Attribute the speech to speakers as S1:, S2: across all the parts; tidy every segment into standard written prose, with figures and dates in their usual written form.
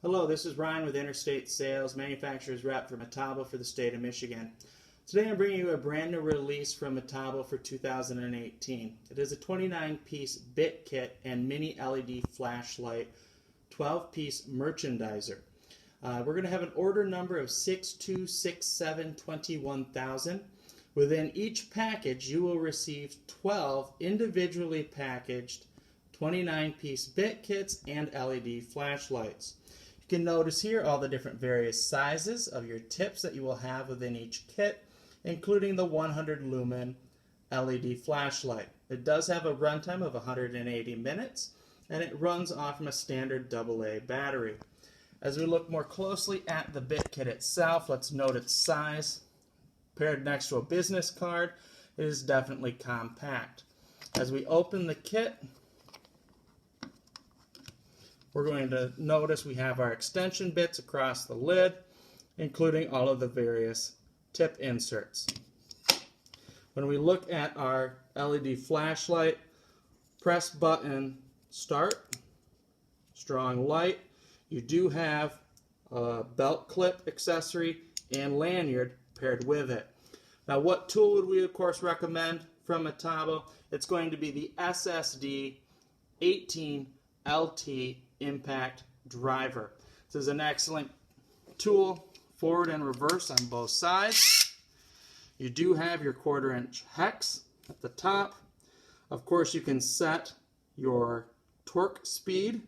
S1: Hello, this is Ryan with Interstate Sales, manufacturer's rep for Metabo for the state of Michigan. Today I'm bringing you a brand new release from Metabo for 2018. It is a 29-piece bit kit and mini LED flashlight, 12-piece merchandiser. We're going to have an order number of 626721,000. Within each package you will receive 12 individually packaged 29-piece bit kits and LED flashlights. You can notice here all the different various sizes of your tips that you will have within each kit, including the 100 lumen LED flashlight. It does have a runtime of 180 minutes and it runs off from a standard AA battery. As we look more closely at the bit kit itself, let's note its size. Paired next to a business card, it is definitely compact. As we open the kit, we're going to notice we have our extension bits across the lid, including all of the various tip inserts. When we look at our LED flashlight, press button start, strong light. You do have a belt clip accessory and lanyard paired with it. Now, what tool would we of course recommend from Metabo? It's going to be the SSD 18LT Impact Driver. This is an excellent tool, forward and reverse on both sides. You do have your 1/4-inch hex at the top. Of course, you can set your torque speed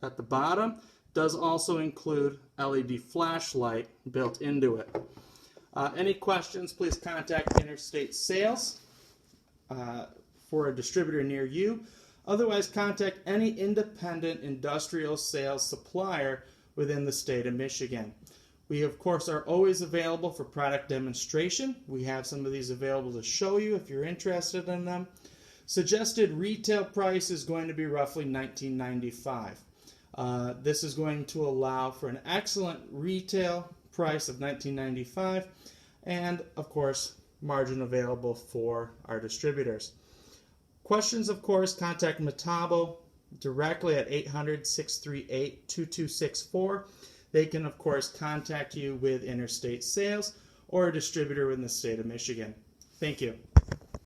S1: at the bottom. Does also include LED flashlight built into it. Any questions, please contact Interstate Sales for a distributor near you. Otherwise, contact any independent industrial sales supplier within the state of Michigan. We, of course, are always available for product demonstration. We have some of these available to show you if you're interested in them. Suggested retail price is going to be roughly $19.95. This is going to allow for an excellent retail price of $19.95 and, of course, margin available for our distributors. Questions, of course, contact Metabo directly at 800-638-2264. They can, of course, contact you with Interstate Sales or a distributor in the state of Michigan. Thank you.